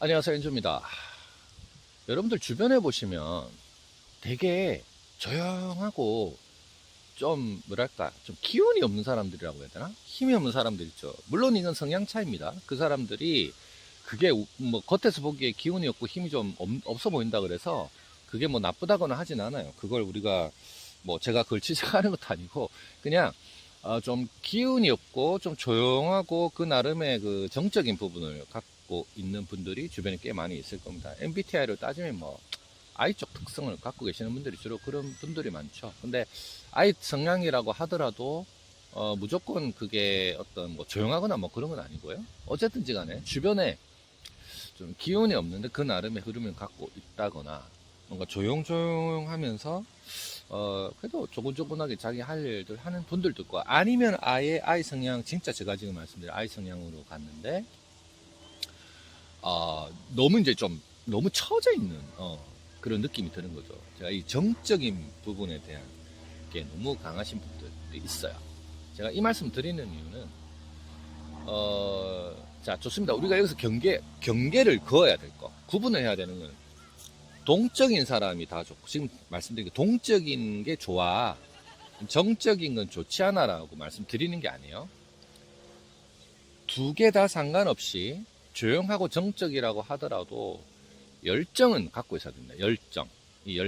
안녕하세요, 엔조입니다. 여러분들 주변에 보시면 되게 조용하고 좀 뭐랄까 좀 기운이 없는 사람들이라고 해야 되나? 힘이 없는 사람들 있죠. 물론 이건 성향 차이입니다. 그 사람들이 그게 뭐 겉에서 보기에 기운이 없고 힘이 좀 없어 보인다 그래서 그게 뭐 나쁘다거나 하진 않아요. 그걸 우리가 뭐 제가 그걸 지적하는 것도 아니고 그냥 좀 기운이 없고 좀 조용하고 그 나름의 그 정적인 부분을 갖고 있는 분들이 주변에 꽤 많이 있을 겁니다. MBTI로 따지면 뭐 I 쪽 특성을 갖고 계시는 분들이 주로 그런 분들이 많죠. 근데 I 성향이라고 하더라도 무조건 그게 어떤 뭐 조용하거나 뭐 그런 건 아니고요. 어쨌든지 간에 주변에 좀 기운이 없는데 그 나름의 흐름을 갖고 있다거나 뭔가 조용조용하면서 그래도 조곤조곤하게 자기 할 일들 하는 분들도 있고 아니면 아예 I 성향 진짜 제가 지금 말씀드린 I 성향으로 갔는데 너무 이제 좀 너무 처져 있는 그런 느낌이 드는 거죠. 제가 이 정적인 부분에 대한 게 너무 강하신 분들이 있어요. 제가 이 말씀 드리는 이유는 자 좋습니다. 우리가 여기서 경계를 그어야 될 거, 구분을 해야 되는 건 동적인 사람이 다 좋고 지금 말씀드린 게 동적인 게 좋아, 정적인 건 좋지 않아라고 말씀드리는 게 아니에요. 두 개 다 상관없이 조용하고 정적이라고 하더라도 열정은 갖고 있어야 된다. 열정. 이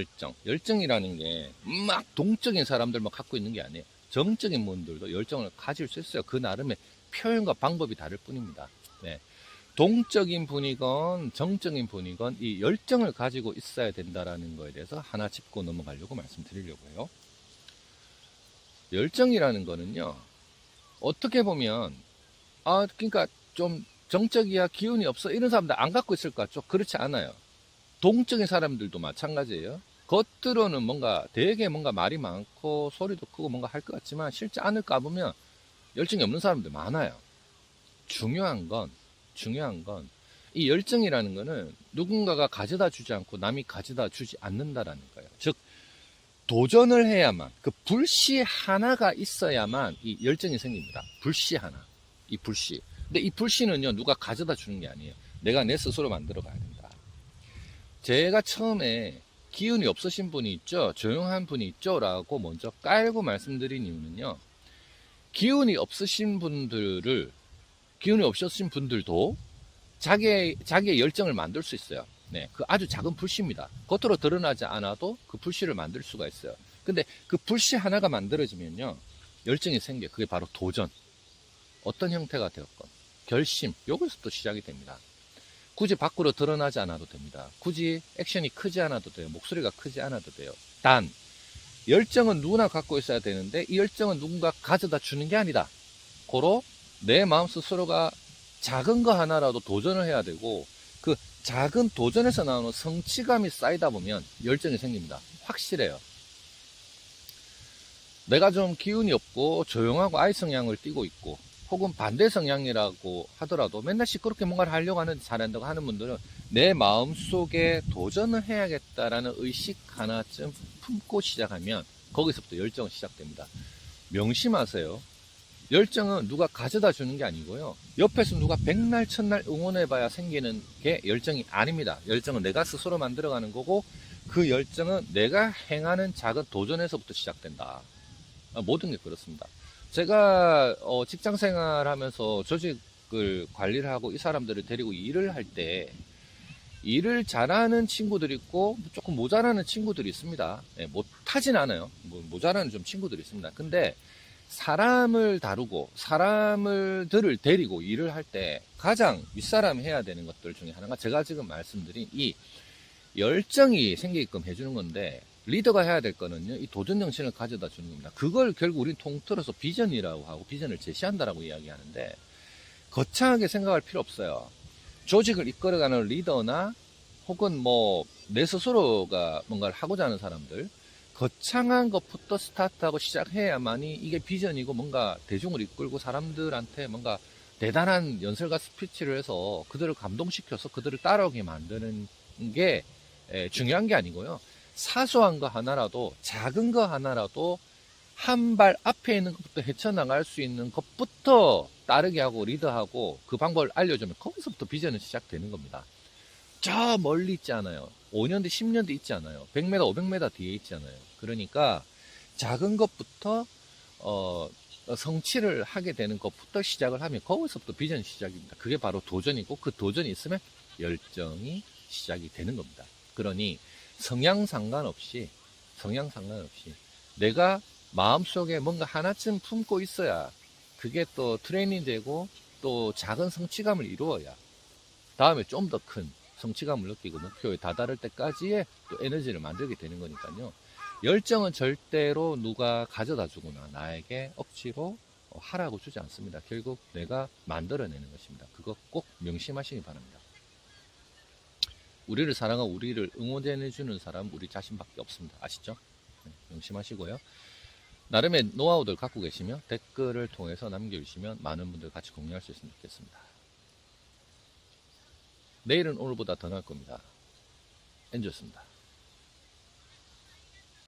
열정이라는 게 막 동적인 사람들만 갖고 있는 게 아니에요. 정적인 분들도 열정을 가질 수 있어요. 그 나름의 표현과 방법이 다를 뿐입니다. 네. 동적인 분이건 정적인 분이건 이 열정을 가지고 있어야 된다라는 거에 대해서 하나 짚고 넘어가려고 말씀드리려고요. 열정이라는 거는요, 어떻게 보면 그러니까 좀 정적이야, 기운이 없어, 이런 사람들 안 갖고 있을 것 같죠? 그렇지 않아요. 동적인 사람들도 마찬가지예요. 겉으로는 뭔가 되게 뭔가 말이 많고 소리도 크고 뭔가 할 것 같지만 실제 안을 까보면 열정이 없는 사람들 많아요. 중요한 건 이 열정이라는 거는 누군가가 가져다 주지 않고 남이 가져다 주지 않는다라는 거예요. 즉 도전을 해야만, 그 불씨 하나가 있어야만 이 열정이 생깁니다. 불씨 하나. 이 불씨. 근데 이 불씨는요, 누가 가져다 주는 게 아니에요. 내가 내 스스로 만들어 가야 된다. 제가 처음에 기운이 없으신 분이 있죠, 조용한 분이 있죠 라고 먼저 깔고 말씀드린 이유는요, 기운이 없으신 분들도 자기의 열정을 만들 수 있어요. 네, 그 아주 작은 불씨입니다. 겉으로 드러나지 않아도 그 불씨를 만들 수가 있어요. 근데 그 불씨 하나가 만들어지면요, 열정이 생겨요. 그게 바로 도전. 어떤 형태가 되었건 결심, 여기서부터 시작이 됩니다. 굳이 밖으로 드러나지 않아도 됩니다. 굳이 액션이 크지 않아도 돼요. 목소리가 크지 않아도 돼요. 단 열정은 누구나 갖고 있어야 되는데 이 열정은 누군가 가져다 주는 게 아니다. 고로 내 마음 스스로가 작은 거 하나라도 도전을 해야 되고, 그 작은 도전에서 나오는 성취감이 쌓이다 보면 열정이 생깁니다. 확실해요. 내가 좀 기운이 없고 조용하고 아이 성향을 띠고 있고 혹은 반대 성향이라고 하더라도 맨날 시끄럽게 뭔가를 하려고 하는데 잘한다고 하는 분들은 내 마음속에 도전을 해야겠다라는 의식 하나쯤 품고 시작하면 거기서부터 열정은 시작됩니다. 명심하세요. 열정은 누가 가져다 주는 게 아니고요, 옆에서 누가 백날 첫날 응원해봐야 생기는 게 열정이 아닙니다. 열정은 내가 스스로 만들어가는 거고, 그 열정은 내가 행하는 작은 도전에서부터 시작된다. 모든 게 그렇습니다. 제가 직장 생활하면서 조직을 관리를 하고 이 사람들을 데리고 일을 할 때 일을 잘하는 친구들이 있고 조금 모자라는 친구들이 있습니다. 네, 못하진 않아요. 모자라는 좀 친구들이 있습니다. 근데 사람을 다루고 사람들을 데리고 일을 할 때 가장 윗사람이 해야 되는 것들 중에 하나가 제가 지금 말씀드린 이 열정이 생기게끔 해주는 건데, 리더가 해야 될 거는요, 이 도전 정신을 가져다 주는 겁니다. 그걸 결국 우린 통틀어서 비전이라고 하고 비전을 제시한다라고 이야기하는데, 거창하게 생각할 필요 없어요. 조직을 이끌어가는 리더나 혹은 뭐 내 스스로가 뭔가를 하고자 하는 사람들, 거창한 것부터 스타트하고 시작해야만이 이게 비전이고 뭔가 대중을 이끌고 사람들한테 뭔가 대단한 연설과 스피치를 해서 그들을 감동시켜서 그들을 따라오게 만드는 게 중요한 게 아니고요. 사소한 거 하나라도, 작은 거 하나라도 한 발 앞에 있는 것부터 헤쳐나갈 수 있는 것부터 따르게 하고 리드하고 그 방법을 알려주면 거기서부터 비전은 시작되는 겁니다. 저 멀리 있지 않아요. 5년 뒤, 10년 뒤 있지 않아요. 100m, 500m 뒤에 있지 않아요. 그러니까 작은 것부터 성취를 하게 되는 것부터 시작을 하면 거기서부터 비전이 시작입니다. 그게 바로 도전이고 그 도전이 있으면 열정이 시작이 되는 겁니다. 그러니 성향 상관없이 내가 마음속에 뭔가 하나쯤 품고 있어야 그게 또 트레이닝 되고 또 작은 성취감을 이루어야 다음에 좀 더 큰 성취감을 느끼고 목표에 다다를 때까지의 또 에너지를 만들게 되는 거니까요. 열정은 절대로 누가 가져다 주거나 나에게 억지로 하라고 주지 않습니다. 결국 내가 만들어내는 것입니다. 그거 꼭 명심하시기 바랍니다. 우리를 사랑하고 우리를 응원해주는 사람 우리 자신밖에 없습니다. 아시죠? 네, 명심하시고요. 나름의 노하우들 갖고 계시면 댓글을 통해서 남겨주시면 많은 분들 같이 공유할 수 있으면 좋겠습니다. 내일은 오늘보다 더 나을 겁니다. 엔조였습니다.